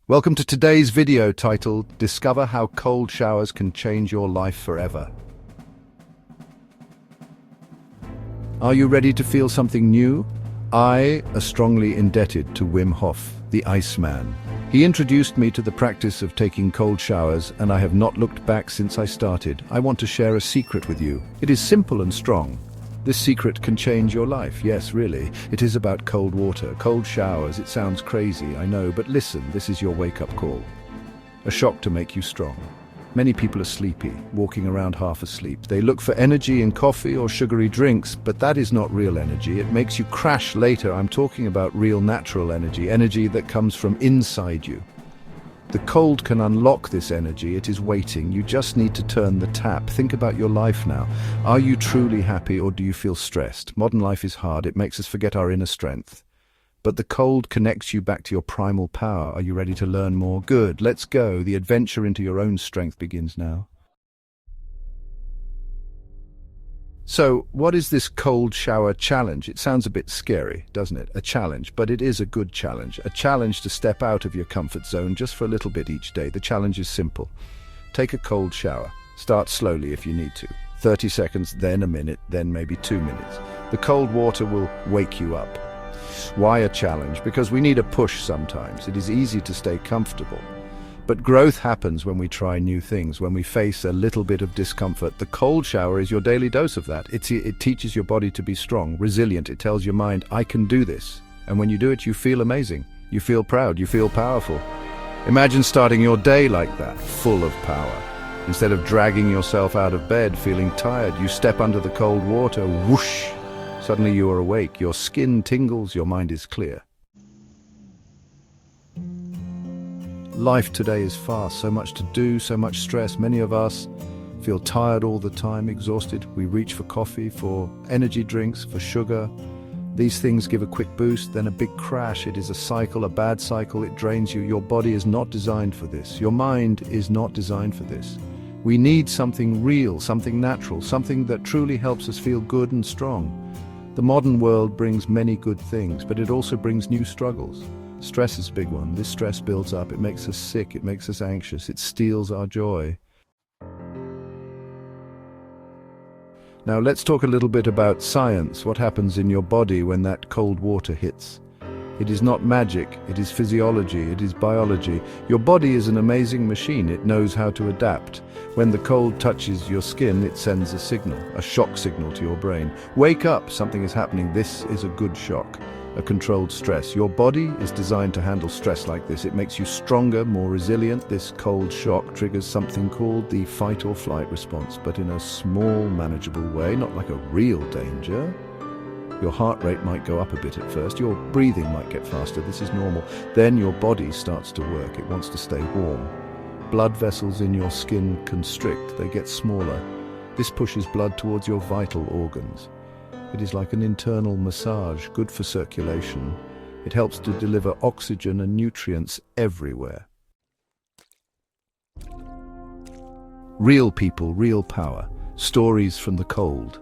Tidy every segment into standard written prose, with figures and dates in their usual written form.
Welcome to today's video titled, Discover How Cold Showers Can Change Your Life Forever. Are you ready to feel something new? I am strongly indebted to Wim Hof, the Iceman. He introduced me to the practice of taking cold showers, and I have not looked back since I started. I want to share a secret with you. It is simple and strong. This secret can change your life. Yes, really. It is about cold water, cold showers. It sounds crazy, I know, but listen, this is your wake-up call. A shock to make you strong. Many people are sleepy, walking around half asleep. They look for energy in coffee or sugary drinks, but that is not real energy. It makes you crash later. I'm talking about real natural energy, energy that comes from inside you. The cold can unlock this energy. It is waiting. You just need to turn the tap. Think about your life now. Are you truly happy, or do you feel stressed? Modern life is hard. It makes us forget our inner strength. But the cold connects you back to your primal power. Are you ready to learn more? Good. Let's go. The adventure into your own strength begins now. So, what is this cold shower challenge? It sounds a bit scary, doesn't it? A challenge, but it is a good challenge. A challenge to step out of your comfort zone just for a little bit each day. The challenge is simple. Take a cold shower. Start slowly if you need to. 30 seconds, then a minute, then maybe 2 minutes. The cold water will wake you up. Why a challenge? Because we need a push sometimes. It is easy to stay comfortable. But growth happens when we try new things, when we face a little bit of discomfort. The cold shower is your daily dose of that. It teaches your body to be strong, resilient. It tells your mind, I can do this. And when you do it, you feel amazing. You feel proud. You feel powerful. Imagine starting your day like that, full of power. Instead of dragging yourself out of bed, feeling tired, you step under the cold water, whoosh. Suddenly you are awake. Your skin tingles. Your mind is clear. Life today is fast, so much to do, so much stress. Many of us feel tired all the time, exhausted. We reach for coffee, for energy drinks, for sugar. These things give a quick boost, then a big crash. It is a cycle, a bad cycle. It drains you. Your body is not designed for this. Your mind is not designed for this. We need something real, something natural, something that truly helps us feel good and strong. The modern world brings many good things, but it also brings new struggles. Stress is a big one. This stress builds up. It makes us sick. It makes us anxious. It steals our joy. Now let's talk a little bit about science. What happens in your body when that cold water hits? It is not magic. It is physiology. It is biology. Your body is an amazing machine. It knows how to adapt. When the cold touches your skin, it sends a signal, a shock signal to your brain. Wake up, something is happening. This is a good shock. A controlled stress. Your body is designed to handle stress like this. It makes you stronger, more resilient. This cold shock triggers something called the fight or flight response, but in a small, manageable way, not like a real danger. Your heart rate might go up a bit at first. Your breathing might get faster. This is normal. Then your body starts to work. It wants to stay warm. Blood vessels in your skin constrict. They get smaller. This pushes blood towards your vital organs. It is like an internal massage, good for circulation. It helps to deliver oxygen and nutrients everywhere. Real people, real power. Stories from the cold.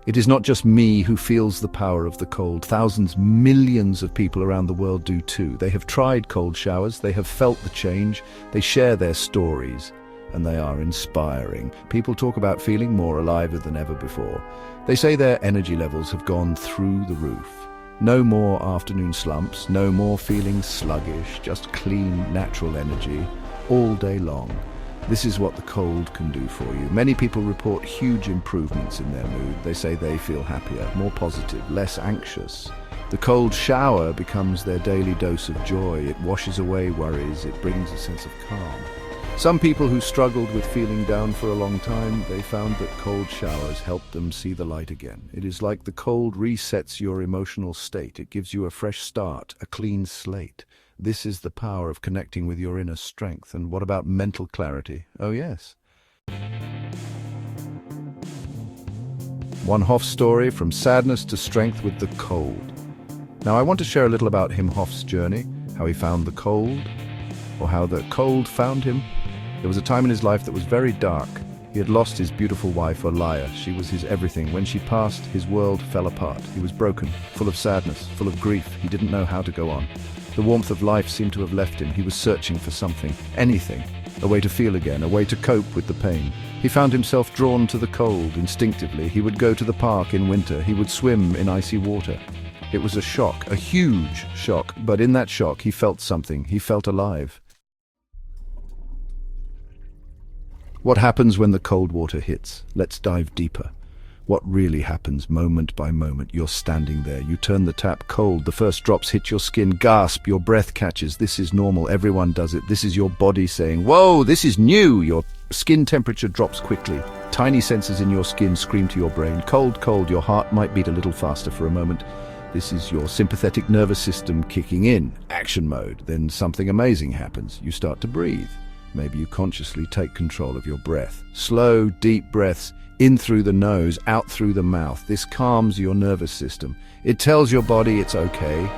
It is not just me who feels the power of the cold. Thousands, millions of people around the world do too. They have tried cold showers. They have felt the change. They share their stories. And they are inspiring. People talk about feeling more alive than ever before. They say their energy levels have gone through the roof. No more afternoon slumps, no more feeling sluggish, just clean, natural energy all day long. This is what the cold can do for you. Many people report huge improvements in their mood. They say they feel happier, more positive, less anxious. The cold shower becomes their daily dose of joy. It washes away worries. It brings a sense of calm. Some people who struggled with feeling down for a long time, they found that cold showers helped them see the light again. It is like the cold resets your emotional state. It gives you a fresh start, a clean slate. This is the power of connecting with your inner strength. And what about mental clarity? Oh yes. Wim Hof's story, from sadness to strength with the cold. Now I want to share a little about Wim Hof's journey, how he found the cold, or how the cold found him. There was a time in his life that was very dark. He had lost his beautiful wife, Olaya. She was his everything. When she passed, his world fell apart. He was broken, full of sadness, full of grief. He didn't know how to go on. The warmth of life seemed to have left him. He was searching for something, anything, a way to feel again, a way to cope with the pain. He found himself drawn to the cold instinctively. He would go to the park in winter. He would swim in icy water. It was a shock, a huge shock, but in that shock he felt something. He felt alive. What happens when the cold water hits? Let's dive deeper. What really happens moment by moment? You're standing there. You turn the tap, cold. The first drops hit your skin. Gasp. Your breath catches. This is normal. Everyone does it. This is your body saying, "Whoa, this is new." Your skin temperature drops quickly. Tiny sensors in your skin scream to your brain. Cold, cold. Your heart might beat a little faster for a moment. This is your sympathetic nervous system kicking in. Action mode. Then something amazing happens. You start to breathe. Maybe you consciously take control of your breath. Slow, deep breaths, in through the nose, out through the mouth. This calms your nervous system. It tells your body it's okay.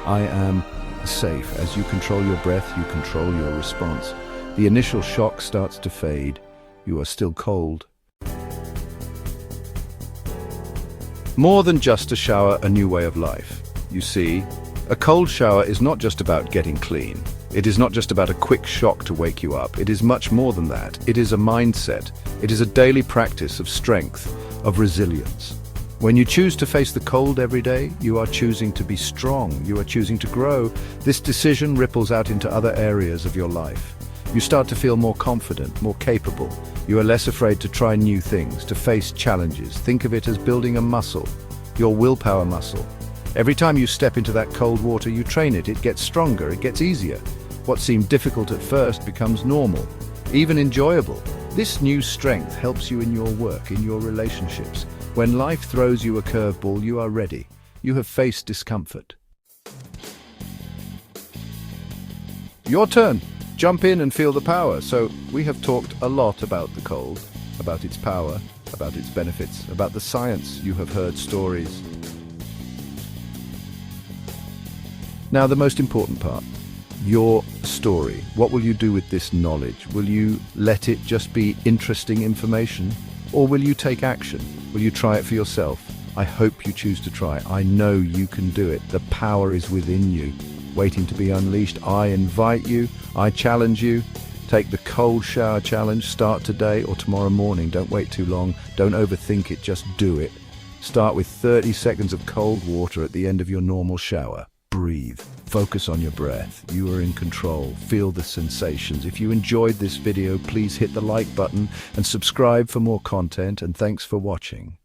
I am safe. As you control your breath, you control your response. The initial shock starts to fade. You are still cold. More than just a shower, a new way of life. You see, a cold shower is not just about getting clean. It is not just about a quick shock to wake you up. It is much more than that. It is a mindset. It is a daily practice of strength, of resilience. When you choose to face the cold every day, you are choosing to be strong. You are choosing to grow. This decision ripples out into other areas of your life. You start to feel more confident, more capable. You are less afraid to try new things, to face challenges. Think of it as building a muscle, your willpower muscle. Every time you step into that cold water, you train it. It gets stronger, it gets easier. What seemed difficult at first becomes normal, even enjoyable. This new strength helps you in your work, in your relationships. When life throws you a curveball, you are ready. You have faced discomfort. Your turn. Jump in and feel the power. So we have talked a lot about the cold, about its power, about its benefits, about the science. You have heard stories. Now the most important part. Your story. What will you do with this knowledge? Will you let it just be interesting information? Or will you take action? Will you try it for yourself? I hope you choose to try. I know you can do it. The power is within you, waiting to be unleashed. I invite you. I challenge you. Take the cold shower challenge. Start today or tomorrow morning. Don't wait too long. Don't overthink it. Just do it. Start with 30 seconds of cold water at the end of your normal shower. Breathe. Focus on your breath. You are in control. Feel the sensations. If you enjoyed this video, please hit the like button and subscribe for more content, and thanks for watching.